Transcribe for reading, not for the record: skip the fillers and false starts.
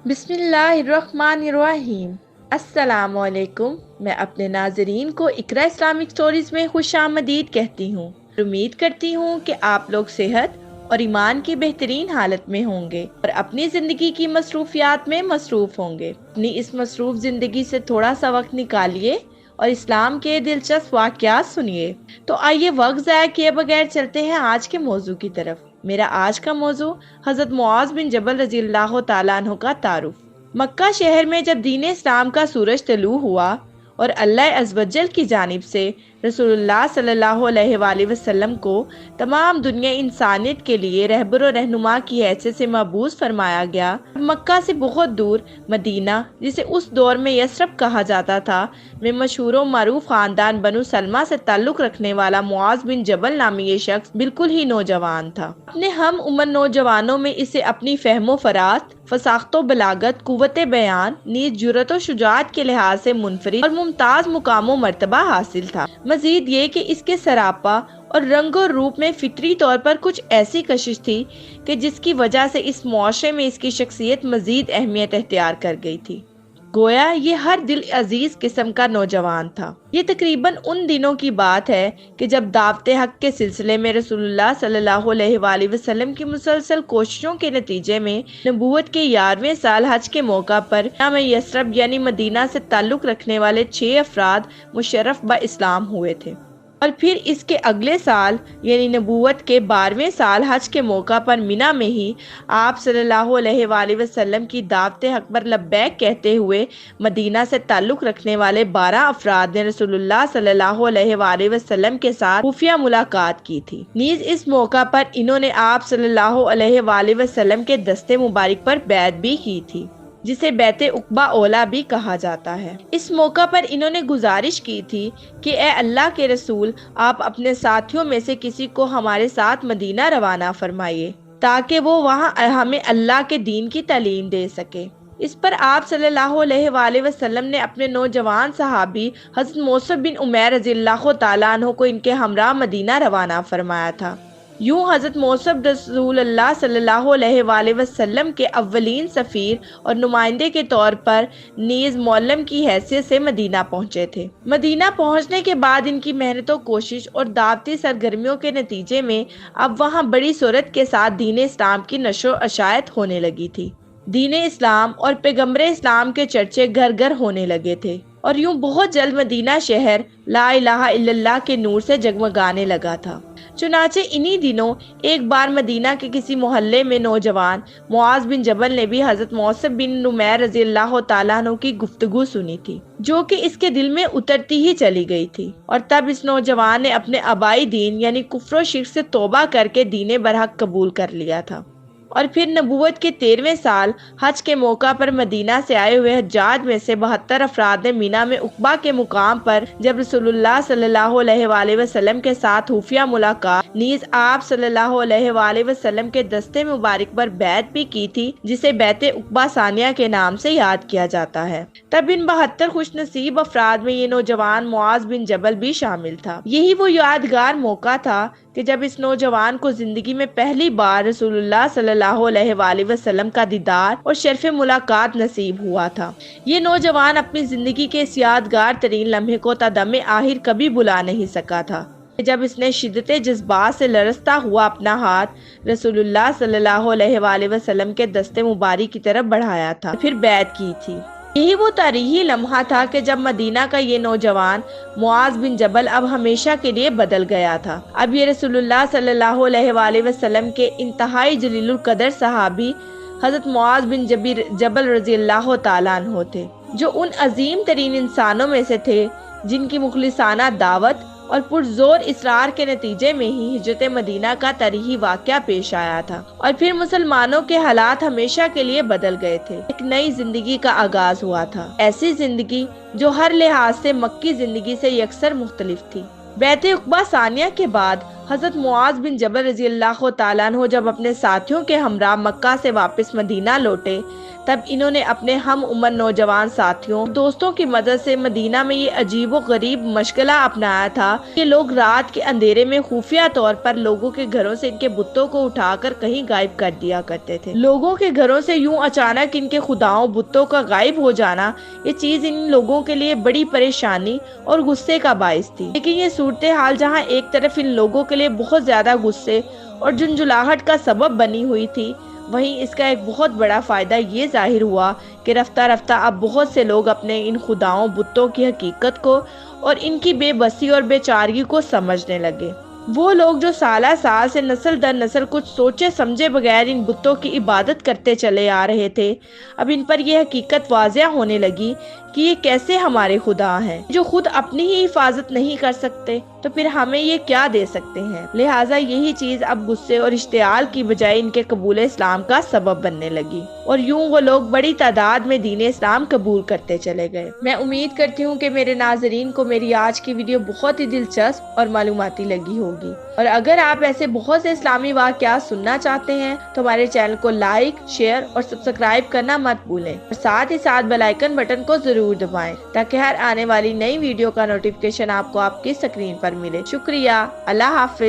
بسم اللہ الرحمن الرحیم۔ السلام علیکم۔ میں اپنے ناظرین کو اقرا اسلامک سٹوریز میں خوش آمدید کہتی ہوں۔ امید کرتی ہوں کہ آپ لوگ صحت اور ایمان کی بہترین حالت میں ہوں گے اور اپنی زندگی کی مصروفیات میں مصروف ہوں گے۔ اپنی اس مصروف زندگی سے تھوڑا سا وقت نکالیے اور اسلام کے دلچسپ واقعات سنیے۔ تو آئیے وقت ضائع کیے بغیر چلتے ہیں آج کے موضوع کی طرف۔ میرا آج کا موضوع حضرت معاذ بن جبل رضی اللہ تعالیٰ عنہ کا تعارف۔ مکہ شہر میں جب دین اسلام کا سورج طلوع ہوا اور اللہ عز و جل کی جانب سے رسول اللہ صلی اللہ علیہ وآلہ وسلم کو تمام دنیا انسانیت کے لیے رہبر و رہنما کی حیثیت سے مبعوث فرمایا گیا، مکہ سے بہت دور مدینہ، جسے اس دور میں یثرب کہا جاتا تھا، میں مشہور و معروف خاندان بنو سلمہ سے تعلق رکھنے والا معاذ بن جبل نامی یہ شخص بالکل ہی نوجوان تھا۔ اپنے ہم عمر نوجوانوں میں اسے اپنی فہم و فرات، فصاحت و بلاغت، قوت بیان، نیز جرأت و شجاعت کے لحاظ سے منفرد اور ممتاز مقام و مرتبہ حاصل تھا۔ مزید یہ کہ اس کے سراپا اور رنگ و روپ میں فطری طور پر کچھ ایسی کشش تھی کہ جس کی وجہ سے اس معاشرے میں اس کی شخصیت مزید اہمیت اختیار کر گئی تھی۔ گویا یہ ہر دل عزیز قسم کا نوجوان تھا۔ یہ تقریباً ان دنوں کی بات ہے کہ جب دعوت حق کے سلسلے میں رسول اللہ صلی اللہ علیہ وآلہ وسلم کی مسلسل کوششوں کے نتیجے میں نبوت کے 11ویں سال حج کے موقع پر نام یثرب یعنی مدینہ سے تعلق رکھنے والے 6 افراد مشرف با اسلام ہوئے تھے، اور پھر اس کے اگلے سال یعنی نبوت کے 12ویں سال حج کے موقع پر مینا میں ہی آپ صلی اللہ علیہ وآلہ وسلم کی دعوت حق پر لبیک کہتے ہوئے مدینہ سے تعلق رکھنے والے 12 افراد نے رسول اللہ صلی اللہ علیہ وآلہ وسلم کے ساتھ خفیہ ملاقات کی تھی۔ نیز اس موقع پر انہوں نے آپ صلی اللہ علیہ وآلہ وسلم کے دستے مبارک پر بیعت بھی کی تھی، جسے بیعت عقبہ اولا بھی کہا جاتا ہے۔ اس موقع پر انہوں نے گزارش کی تھی کہ اے اللہ کے رسول، آپ اپنے ساتھیوں میں سے کسی کو ہمارے ساتھ مدینہ روانہ فرمائیے تاکہ وہ وہاں ہمیں اللہ کے دین کی تعلیم دے سکے۔ اس پر آپ صلی اللہ علیہ وآلہ وسلم نے اپنے نوجوان صحابی حضرت مصعب بن عمیر رضی اللہ تعالیٰ عنہ کو ان کے ہمراہ مدینہ روانہ فرمایا تھا۔ یوں حضرت مصعب رسول اللہ صلی اللہ علیہ وآلہ وسلم کے اولین سفیر اور نمائندے کے طور پر نیز معلم کی حیثیت سے مدینہ پہنچے تھے۔ مدینہ پہنچنے کے بعد ان کی محنت و کوشش اور دعوتی سرگرمیوں کے نتیجے میں اب وہاں بڑی سرعت کے ساتھ دین اسلام کی نشر و اشاعت ہونے لگی تھی۔ دین اسلام اور پیغمبر اسلام کے چرچے گھر گھر ہونے لگے تھے، اور یوں بہت جلد مدینہ شہر لا الہ الا اللہ کے نور سے جگمگانے لگا تھا۔ چنانچہ انہی دنوں ایک بار مدینہ کے کسی محلے میں نوجوان معاذ بن جبل نے بھی حضرت مصعب بن عمیر رضی اللہ تعالیٰ عنہ کی گفتگو سنی تھی، جو کہ اس کے دل میں اترتی ہی چلی گئی تھی، اور تب اس نوجوان نے اپنے آبائی دین یعنی کفر و شرک سے توبہ کر کے دین برحق قبول کر لیا تھا۔ اور پھر نبوت کے 13ویں سال حج کے موقع پر مدینہ سے آئے ہوئے حجاج میں سے 72 افراد نے مینا میں عقبہ کے مقام پر جب رسول اللہ صلی اللہ علیہ وآلہ وسلم کے ساتھ خفیہ ملاقات نیز آپ صلی اللہ علیہ وآلہ وسلم کے دستے مبارک پر بیعت بھی کی تھی، جسے بیعت عقبہ ثانیہ کے نام سے یاد کیا جاتا ہے۔ تب ان 72 خوش نصیب افراد میں یہ نوجوان معاذ بن جبل بھی شامل تھا۔ یہی وہ یادگار موقع تھا کہ جب اس نوجوان کو زندگی میں پہلی بار رسول اللہ صلی اللہ علیہ وآلہ وسلم کا دیدار اور شرف ملاقات نصیب ہوا تھا۔ یہ نوجوان اپنی زندگی کے اس یادگار ترین لمحے کو تا دم آخر کبھی بلا نہیں سکا تھا، جب اس نے شدت جذبات سے لرزتا ہوا اپنا ہاتھ رسول اللہ صلی اللہ علیہ وآلہ وسلم کے دستے مبارک کی طرف بڑھایا تھا، پھر بیعت کی تھی۔ یہی وہ تاریخی لمحہ تھا کہ جب مدینہ کا یہ نوجوان معاذ بن جبل اب ہمیشہ کے لیے بدل گیا تھا۔ اب یہ رسول اللہ صلی اللہ علیہ وآلہ وسلم کے انتہائی جلیل القدر صحابی حضرت معاذ بن جبل رضی اللہ تعالیٰ عنہ تھے، جو ان عظیم ترین انسانوں میں سے تھے جن کی مخلصانہ دعوت اور پرزور اصرار کے نتیجے میں ہی ہجرت مدینہ کا تاریخی واقعہ پیش آیا تھا، اور پھر مسلمانوں کے حالات ہمیشہ کے لیے بدل گئے تھے۔ ایک نئی زندگی کا آغاز ہوا تھا، ایسی زندگی جو ہر لحاظ سے مکی زندگی سے یکسر مختلف تھی۔ بیعت عقبہ ثانیہ کے بعد حضرت معاذ بن جبل رضی اللہ تعالیٰ عنہ جب اپنے ساتھیوں کے ہمراہ مکہ سے واپس مدینہ لوٹے، تب انہوں نے اپنے ہم عمر نوجوان ساتھیوں دوستوں کی مدد سے مدینہ میں یہ عجیب و غریب مشغلہ اپنایا تھا کہ لوگ رات کے اندھیرے میں خفیہ طور پر لوگوں کے گھروں سے ان کے بتوں کو اٹھا کر کہیں غائب کر دیا کرتے تھے۔ لوگوں کے گھروں سے یوں اچانک ان کے خداؤں بتوں کا غائب ہو جانا، یہ چیز ان لوگوں کے لیے بڑی پریشانی اور غصے کا باعث تھی۔ لیکن یہ صورتحال جہاں ایک طرف ان لوگوں کے لیے بہت زیادہ غصے اور جھنجھلاہٹ کا سبب بنی ہوئی تھی، وہیں اس کا ایک بہت بڑا فائدہ یہ ظاہر ہوا کہ رفتہ رفتہ اب بہت سے لوگ اپنے ان خداؤں بتوں کی حقیقت کو اور ان کی بے بسی اور بے چارگی کو سمجھنے لگے۔ وہ لوگ جو سالہ سال سے نسل در نسل کچھ سوچے سمجھے بغیر ان بتوں کی عبادت کرتے چلے آ رہے تھے، اب ان پر یہ حقیقت واضح ہونے لگی کہ یہ کیسے ہمارے خدا ہیں جو خود اپنی ہی حفاظت نہیں کر سکتے، تو پھر ہمیں یہ کیا دے سکتے ہیں۔ لہٰذا یہی چیز اب غصے اور اشتعال کی بجائے ان کے قبول اسلام کا سبب بننے لگی، اور یوں وہ لوگ بڑی تعداد میں دین اسلام قبول کرتے چلے گئے۔ میں امید کرتی ہوں کہ میرے ناظرین کو میری آج کی ویڈیو بہت ہی دلچسپ اور معلوماتی لگی ہوگی، اور اگر آپ ایسے بہت سے اسلامی واقعات سننا چاہتے ہیں تو ہمارے چینل کو لائک، شیئر اور سبسکرائب کرنا مت بھولیں، اور ساتھ ہی ساتھ بیل آئیکن بٹن کو ضرور دبائیں تاکہ ہر آنے والی نئی ویڈیو کا نوٹیفیکیشن آپ کو آپ کی اسکرین پر ملے۔ شکریہ، اللہ حافظ۔